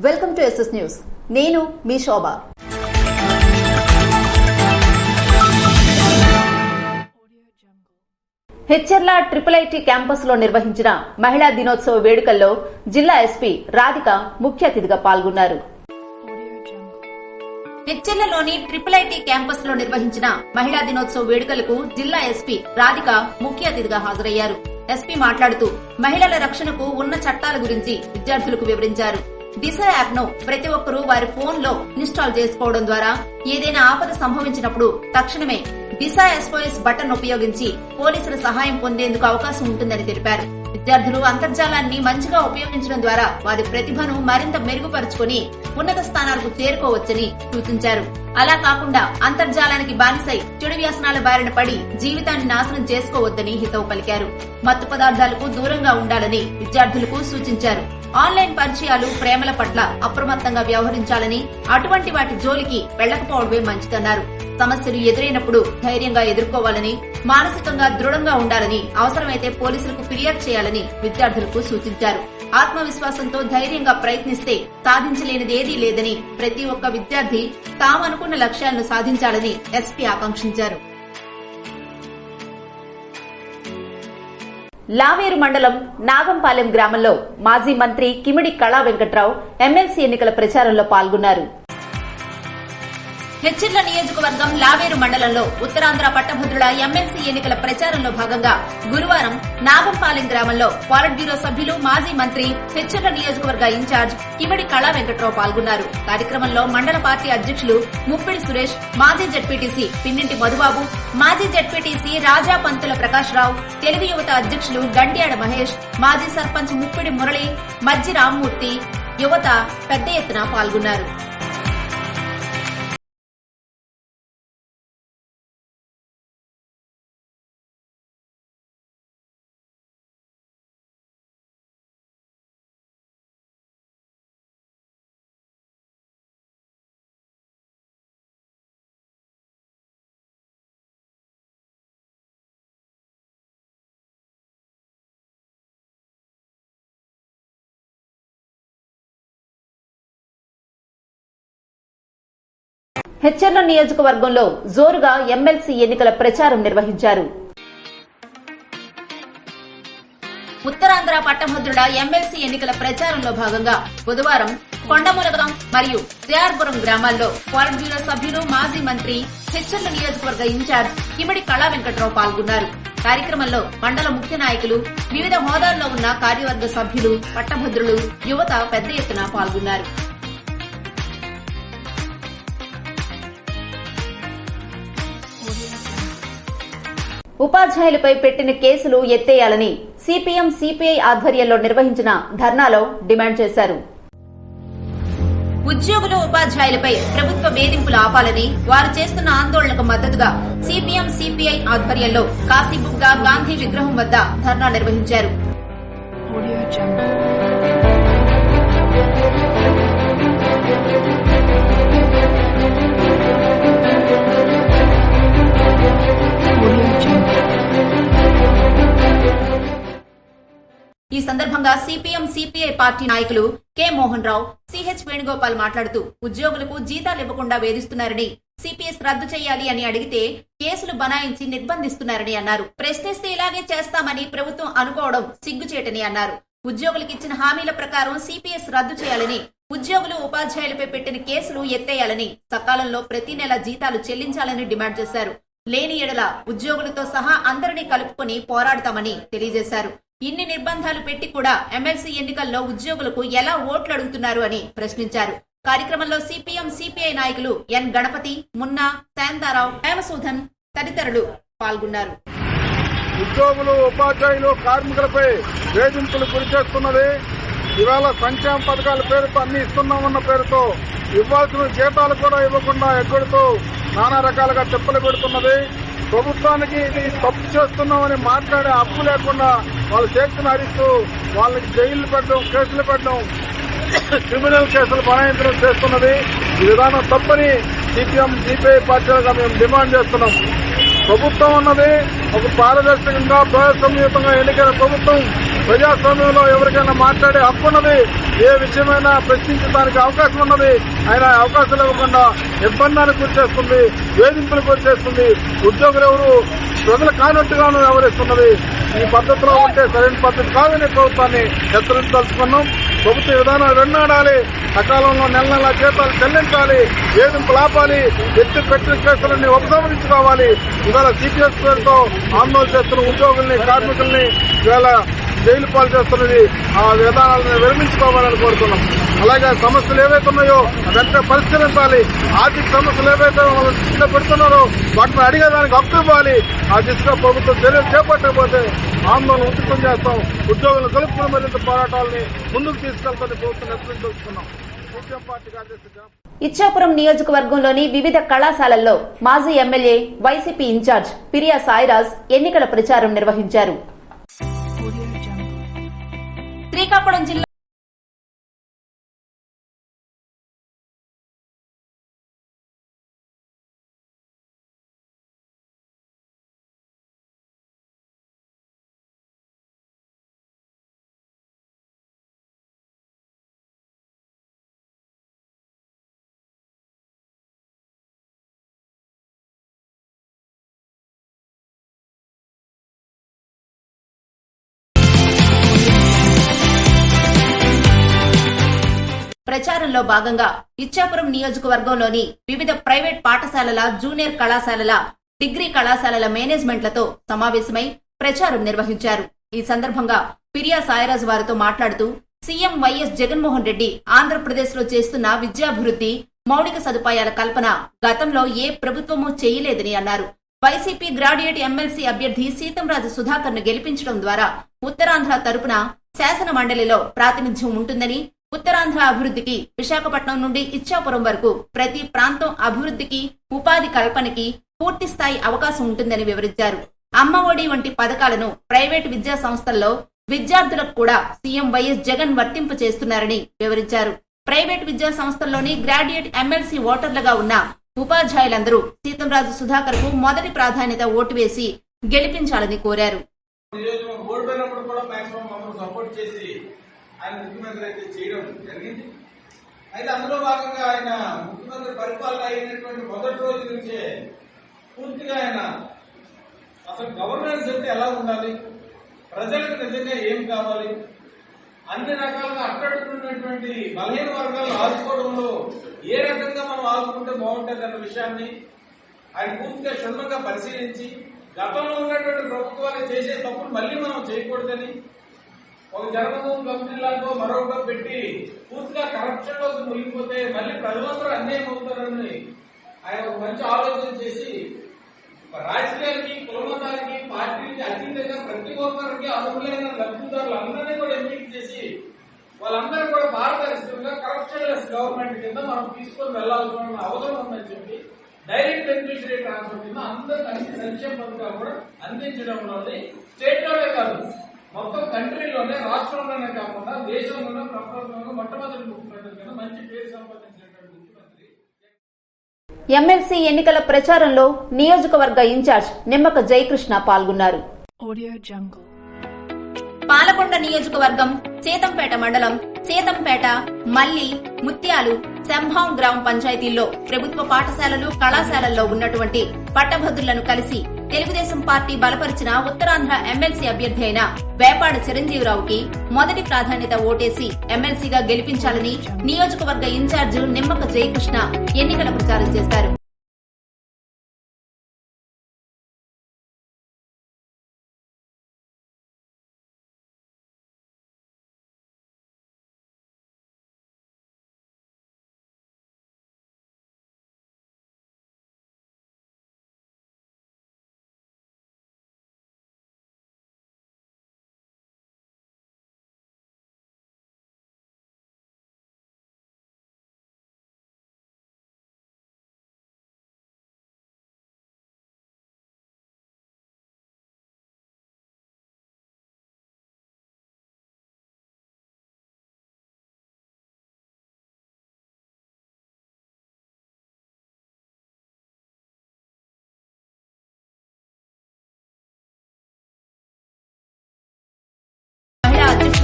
Welcome to SS news. నేను మీ శోభ. Hecherla IIT campus లో నిర్వహించిన మహిళా దినోత్సవ వేడుకల్లో జిల్లా ఎస్పీ రాధిక ముఖ్య అతిథిగా పాల్గొన్నారు. హెచ్చెర్లలోని ఐఐటి క్యాంపస్ లో నిర్వహించిన మహిళా దినోత్సవ వేడుకలకు జిల్లా ఎస్పీ రాధిక ముఖ్య అతిథిగా హాజరయ్యారు. ఎస్పీ మాట్లాడుతూ మహిళల రక్షణకు ఉన్న చట్టాల గురించి విద్యార్థులకు వివరించారు. దిశ యాప్ ను ప్రతి ఒక్కరూ వారి ఫోన్ లో ఇన్స్టాల్ చేసుకోవడం ద్వారా ఏదైనా ఆపద సంభవించినప్పుడు తక్షణమే దిశ SOS బటన్ ఉపయోగించి పోలీసుల సహాయం పొందేందుకు అవకాశం ఉంటుందని తెలిపారు. విద్యార్థులు అంతర్జాలాన్ని మంచిగా ఉపయోగించడం ద్వారా వారి ప్రతిభను మరింత మెరుగుపరుచుకుని ఉన్నత స్థానాలకు చేరుకోవచ్చని సూచించారు. అలా కాకుండా అంతర్జాలానికి బానిసై చెడు వ్యసనాల బారిన పడి జీవితాన్ని నాశనం చేసుకోవద్దని హితవు పలికారు. మత్తు పదార్థాలకు దూరంగా ఉండాలని విద్యార్థులకు సూచించారు. ఆన్లైన్ పరిచయాలు, ప్రేమల పట్ల అప్రమత్తంగా వ్యవహరించాలని, అటువంటి వాటి జోలికి వెళ్లకపోవడమే మంచిదన్నారు. సమస్యలు ఎదురైనప్పుడు ధైర్యంగా ఎదుర్కోవాలని, మానసికంగా దృఢంగా ఉండాలని, అవసరమైతే పోలీసులకు ఫిర్యాదు చేయాలని విద్యార్థులకు సూచించారు. ఆత్మవిశ్వాసంతో ధైర్యంగా ప్రయత్నిస్తే సాధించలేనిదేదీ లేదని, ప్రతి ఒక్క విద్యార్థి తామనుకున్న లక్ష్యాలను సాధించాలని ఎస్పీ ఆకాంక్షించారు. లావేరు మండలం నాగంపాలెం గ్రామంలో మాజీ మంత్రి కిమిడి కళా వెంకట్రావు ఎమ్మెల్సీ ఎన్నికల ప్రచారంలో పాల్గొన్నారు. హెచ్చెర్ల నియోజకవర్గం లావేరు మండలంలో ఉత్తరాంధ్ర పట్టభద్రుల ఎమ్మెల్సీ ఎన్నికల ప్రచారంలో భాగంగా గురువారం నాగంపాలెం గ్రామంలో పాలిట్ బ్యూరో సభ్యులు, మాజీ మంత్రి, హెచ్చెర్ల నియోజకవర్గ ఇన్ఛార్జ్ కిమిడి కళా వెంకట్రావు పాల్గొన్నారు. కార్యక్రమంలో మండల పార్టీ అధ్యక్షులు ముప్పిడి సురేష్, మాజీ జెడ్పీటీసీ పిన్నింటి మధుబాబు, మాజీ జెడ్పీటీసీ రాజా పంతుల ప్రకాశ్రావు, తెలుగు యువత అధ్యక్షులు గండ్యాడ మహేష్, మాజీ సర్పంచ్ ముప్పిడి మురళి, మజ్జి రామ్మూర్తి, యువత పెద్ద ఎత్తున పాల్గొన్నారు. హెచ్చెర్ల నియోజకవర్గంలో జోరుగా ఎమ్మెల్సీ ఎన్నికల ప్రచారం నిర్వహించారు. ఉత్తరాంధ్ర పట్టభద్రుల ఎమ్మెల్సీ ఎన్నికల ప్రచారంలో భాగంగా బుధవారం కొండములగం మరియు సిఆర్పురం గ్రామాల్లో పాలిట్ బ్యూరో సభ్యులు, మాజీ మంత్రి, హెచ్చెర్ల నియోజకవర్గ ఇన్ఛార్జ్ కిమిడి కళా వెంకట్రావు పాల్గొన్నారు. కార్యక్రమంలో మండల ముఖ్య నాయకులు, వివిధ హోదాల్లో ఉన్న కార్యవర్గ సభ్యులు, పట్టభద్రులు, యువత పెద్ద ఎత్తున పాల్గొన్నారు. ఉపాధ్యాయులపై పెట్టిన కేసులు ఎత్తేయాలని సిపిఎం సిపిఐ ఆధ్వర్యంలో నిర్వహించిన ధర్నాలో డిమాండ్ చేశారు. ఉద్యోగులు, ఉపాధ్యాయులపై ప్రభుత్వ వేధింపులు ఆపాలని, వారు చేస్తున్న ఆందోళనకు మద్దతుగా సిపిఎం సిపిఐ ఆధ్వర్యంలో కాశీబుగ్గ గాంధీ విగ్రహం వద్ద ధర్నా నిర్వహించారు. ఈ సందర్భంగా సిపిఎం సిపిఐ పార్టీ నాయకులు కె మోహన్ రావు, సిహెచ్ వేణుగోపాల్ మాట్లాడుతూ ఉద్యోగులకు జీతాలు ఇవ్వకుండా వేధిస్తున్నారని, సిపిఎస్ రద్దు చేయాలి అని అడిగితే కేసులు బనాయించి నిర్బంధిస్తున్నారని అన్నారు. ప్రశ్నిస్తే ఇలాగే చేస్తామని ప్రభుత్వం అనుకోవడం సిగ్గుచేటని అన్నారు. ఉద్యోగులకిచ్చిన హామీల ప్రకారం సిపిఎస్ రద్దు చేయాలని, ఉద్యోగులు, ఉపాధ్యాయులపై పెట్టిన కేసులు ఎత్తేయాలని, సకాలంలో ప్రతి నెల జీతాలు చెల్లించాలని డిమాండ్ చేశారు. లేని ఎడల ఉద్యోగులతో సహా అందరినీ కలుపుకొని పోరాడతామని తెలియజేశారు. ఇన్ని నిర్బంధాలు పెట్టి కూడా ఎమ్మెల్సీ ఎన్నికల్లో ఉద్యోగులకు ఎలా ఓట్లు అడుగుతున్నారు అని ప్రశ్నించారు. కార్యక్రమంలో సిపిఎం సిపిఐ నాయకులు ఎన్ గణపతి, మున్నా, శాంతారావు, హేమసూధన్ తదితరులు పాల్గొన్నారు. ఉద్యోగులు, ఉపాధ్యాయులు, కార్మికులపై వేధింపులు గురి చేస్తున్నది. ఇవాళ సంక్షేమ పథకాల పేరుతో అన్ని ఇస్తున్నామన్న పేరుతో ఇవ్వాల్సిన జీతాలు కూడా ఇవ్వకుండా ఎగ్గొడుతూ నానా రకాలుగా తిప్పలు పెడుతున్నది. ప్రభుత్వానికి ఇది తప్పు చేస్తున్నామని మాట్లాడే హక్కు లేకుండా వాళ్ళు చేతులు హరిస్తూ వాళ్ళకి జైళ్లు పెట్టడం, కేసులు పెట్టడం, క్రిమినల్ కేసులు బనాయించడం చేస్తున్నది. ఈ విధానం తప్పని సిపిఎం సిపిఐ పార్టీలుగా మేము డిమాండ్ చేస్తున్నాం. ప్రభుత్వం ఉన్నది ఒక పారదర్శకంగా ప్రజాస్వామ్యయుతంగా ఎన్నికైన ప్రభుత్వం. ప్రజాస్వామ్యంలో ఎవరికైనా మాట్లాడే హక్కు ఉన్నది. ఏ విషయమైనా ప్రశ్నించడానికి అవకాశం ఉన్నది. ఆయన అవకాశాలు ఇవ్వకుండా నిర్బంధానికి గురిచేస్తుంది, వేధింపులకు గురిచేస్తుంది. ఉద్యోగులు ఎవరు ప్రజలు కానట్టుగాను వ్యవహరిస్తున్నది. ఈ పద్ధతిలో ఉంటే సరైన పద్ధతి కాదని ప్రభుత్వాన్ని హెచ్చరించదలుచుకున్నాం. ప్రభుత్వ విధానం వెన్నాడాలి. సకాలంలో నెల నెల జీతాలు చెల్లించాలి, వేధింపులు ఆపాలి, ఎత్తి పెట్టిన కేసులన్నీ ఉపసంహరించుకోవాలి. ఇవాళ సిపిఎస్ పేరుతో ఆందోళన చేస్తున్న ఉద్యోగుల్ని, కార్మికుల్ని ఇవాళ జైలు పాలు చేస్తున్నది. ఆ విధానాలను విరమించుకోవాలని కోరుతున్నాం. అలాగే సమస్యలు ఏవైతే ఉన్నాయో వెంటనే పరిష్కరించాలి. ఆర్థిక సమస్యలు ఏవైతే వాళ్ళు పెడుతున్నారో వాటిని అడిగేదానికి హక్కు ఇవ్వాలి. ఆ దిశగా ప్రభుత్వం చర్యలు చేపట్టకపోతే ఆందోళన ఉధృతం చేస్తాం. ఉద్యోగులను కలుపుకుని మరింత పోరాటాలని ముందుకు తీసుకెళ్తామని ప్రభుత్వం హెచ్చరించుకుంటున్నాం. సిపిఎం పార్టీ కార్యదర్శిగా ఇచ్చాపురం నియోజకవర్గంలోని వివిధ కళాశాలల్లో మాజీ MLA YCP incharge Piriya Sairaj ఎన్నికల ప్రచారం నిర్వహించారు. శ్రీకాకుళం జిల్లా ప్రచారంలో భాగంగా ఇచ్చాపురం నియోజకవర్గంలోని వివిధ ప్రైవేట్ పాఠశాలల, జూనియర్ కళాశాలల, డిగ్రీ కళాశాలల మేనేజ్మెంట్లతో సమావేశమై ప్రచారం నిర్వహించారు. ఈ సందర్భంగా పిరియా సాయిరాజ్ వారితో మాట్లాడుతూ సీఎం వైఎస్ జగన్మోహన్ రెడ్డి ఆంధ్రప్రదేశ్ లో చేస్తున్న విద్యాభివృద్ధి, మౌలిక సదుపాయాల కల్పన గతంలో ఏ ప్రభుత్వమూ చేయలేదని అన్నారు. వైసీపీ గ్రాడ్యుయేట్ ఎమ్మెల్సీ అభ్యర్థి సీతంరాజు సుధాకర్ ను గెలిపించడం ద్వారా ఉత్తరాంధ్ర తరపున శాసన మండలిలో ప్రాతినిధ్యం ఉంటుందని, ఉత్తరాంధ్ర అభివృద్ధికి విశాఖపట్నం నుండి ఇచ్చాపురం వరకు ప్రతి ప్రాంతం అభివృద్ధికి, ఉపాధి కల్పనకి పూర్తి స్థాయి అవకాశం ఉంటుందని వివరించారు. అమ్మ ఒడి వంటి పథకాలను ప్రైవేటు విద్యా సంస్థల్లో విద్యార్థులకు కూడా సీఎం వైఎస్ జగన్ వర్తింపు చేస్తున్నారని వివరించారు. ప్రైవేటు విద్యా సంస్థల్లోని గ్రాడ్యుయేట్ ఎమ్మెల్సీ ఓటర్లుగా ఉన్న ఉపాధ్యాయులందరూ సీతంరాజు సుధాకర్ కు మొదటి ప్రాధాన్యత ఓటు వేసి గెలిపించాలని కోరారు. ఆయన ముఖ్యమంత్రి అయితే చేయడం జరిగింది. అయితే అందులో భాగంగా ఆయన ముఖ్యమంత్రి పరిపాలన అయినటువంటి మొదటి రోజు నుంచే పూర్తిగా ఆయన అసలు గవర్నెన్స్ అంటే ఎలా ఉండాలి, ప్రజలకు నిజంగా ఏం కావాలి, అన్ని రకాలుగా అట్టడుకున్నటువంటి బలహీన వర్గాలను ఆదుకోవడంలో ఏ రకంగా మనం ఆదుకుంటే బాగుంటుంది అన్న విషయాన్ని ఆయన పూర్తిగా క్షుణ్ణంగా పరిశీలించి గతంలో ఉన్నటువంటి ప్రభుత్వాలు చేసే తప్పులు మళ్ళీ మనం చేయకూడదని, ఒక జన్మభూమి కంపెనీలాగో మరొకటో పెట్టి పూర్తిగా కరప్షన్ లోకి మునిగిపోతే మళ్ళీ ప్రజలందరూ అన్యాయం అవుతారని ఆయన ఒక మంచి ఆలోచన చేసి రాజకీయానికి, కులమతానికి, పార్టీకి అతీతంగా ప్రతి ఒక్కరికి అర్హులైన లబ్ధిదారులు అందరినీ కూడా ఎంపిక చేసి వాళ్ళందరూ కూడా పారదర్శకంగా కరప్షన్ లెస్ గవర్నమెంట్ కింద మనం తీసుకొని వెళ్లాల్సిన అవసరం ఉందని చెప్పి డైరెక్ట్ బెనిఫిషియరీ ట్రాన్స్ఫర్ కింద అందరికి అన్ని సంక్షేమ పథకాలు కూడా అందించడంలోని స్టేట్ లోనే కాదు మొత్తం కంట్రీలోనే, రాష్ట్రంలోనే కాకుండా దేశంలోనే ప్రపంచంలో మొట్టమొదటి ముఖ్యమంత్రి కింద మంచి పేరు సంపాదించినటువంటి ముఖ్యమంత్రి. ఎమ్మెల్సీ ఎన్నికల ప్రచారంలో నియోజకవర్గ ఇన్ఛార్జ్ నిమ్మక జయకృష్ణ పాల్గొన్నారు. పాలకొండ నియోజకవర్గం సీతంపేట మండలం సీతంపేట, మల్లి, ముత్యాలు, శంభాం గ్రామ పంచాయతీల్లో ప్రభుత్వ పాఠశాలలు, కళాశాలల్లో ఉన్నటువంటి పట్టభద్రులను కలిసి తెలుగుదేశం పార్టీ బలపరిచిన ఉత్తరాంధ్ర ఎమ్మెల్సీ అభ్యర్థి అయిన వేపాడ చిరంజీవిరావుకి మొదటి ప్రాధాన్యత ఓటేసి ఎమ్మెల్సీగా గెలిపించాలని నియోజకవర్గ ఇన్ఛార్జ్ నిమ్మక జయకృష్ణ ఎన్నికల ప్రచారం చేశారు.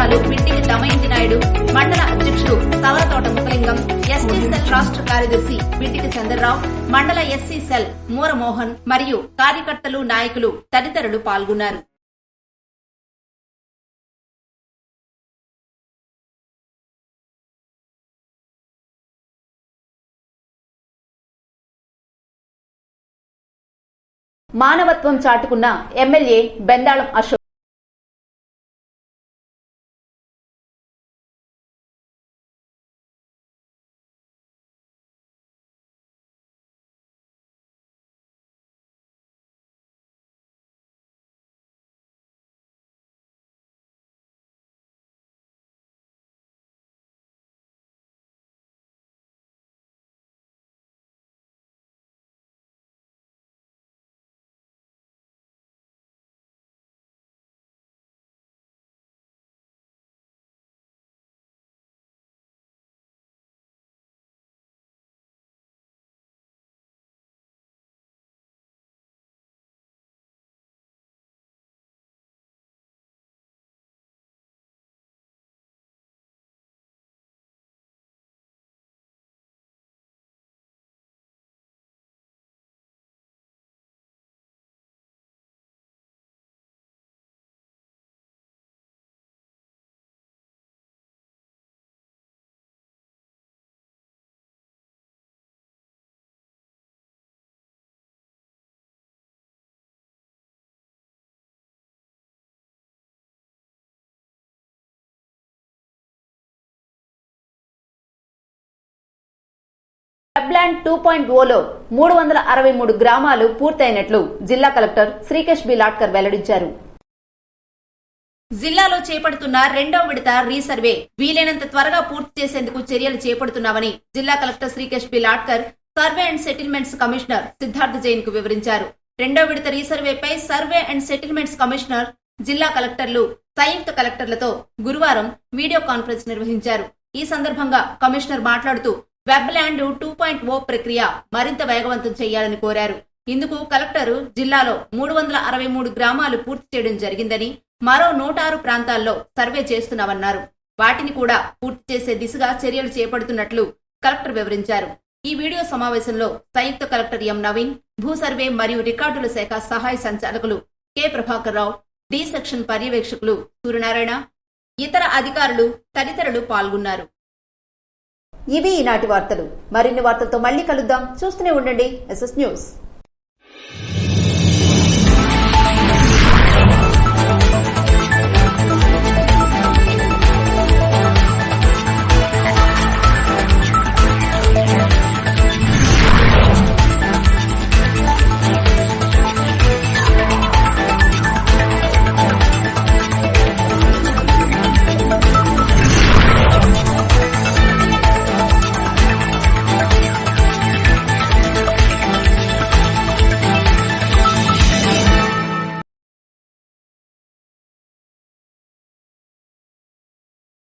అధ్యక్షురాలు పిట్టికి దమయంతి నాయుడు, మండల అధ్యక్షుడు తవరతోట ముఖలింగం, ఎస్టీ సెల్ రాష్ట్ర కార్యదర్శి పిట్టికి చంద్రరావు, మండల ఎస్సీ సెల్ మూరమోహన్ మరియు కార్యకర్తలు, నాయకులు తదితరులు పాల్గొన్నారు. మానవత్వం చాటుకున్న ఎమ్మెల్యే బెందాళం అశోక్. వెబ్లాండ్ 2.0లో 363 గ్రామాలు పూర్తయినట్లు జిల్లా కలెక్టర్ శ్రీకేష్ బి లాట్కర్ వెల్లడించారు. జిల్లాలో చేపడుతున్న రెండవ విడత రీసర్వే వీలైనంత త్వరగా పూర్తి చేసేందుకు చర్యలు చేపడుతున్నామని జిల్లా collector Srikesh B Latkar survey and settlements commissioner Siddharth Jain కు వివరించారు. రెండవ విడత రీసర్వేపై సర్వే అండ్ సెటిల్మెంట్స్ కమిషనర్, జిల్లా కలెక్టర్లు, సంయుక్త కలెక్టర్లతో గురువారం వీడియో కాన్ఫరెన్స్ నిర్వహించారు. ఈ సందర్భంగా కమిషనర్ మాట్లాడుతూ వెబ్లాండ్ 2.0 ప్రక్రియ మరింత వేగవంతం చేయాలని కోరారు. ఇందుకు కలెక్టర్ జిల్లాలో 363 గ్రామాలు పూర్తి చేయడం జరిగిందని, మరో 106 ప్రాంతాల్లో సర్వే చేస్తున్నామన్నారు. వాటిని కూడా పూర్తి చేసే దిశగా చర్యలు చేపడుతున్నట్లు కలెక్టర్ వివరించారు. ఈ వీడియో సమావేశంలో సంయుక్త కలెక్టర్ ఎం నవీన్, భూ సర్వే మరియు రికార్డుల శాఖ సహాయ సంచాలకులు K Prabhakar Rao, D section పర్యవేక్షకులు Suryanarayana, ఇతర అధికారులు తదితరులు పాల్గొన్నారు. ఇవి ఈనాటి వార్తలు. మరిన్ని వార్తలతో మళ్లీ కలుద్దాం. చూస్తూనే ఉండండి SS న్యూస్.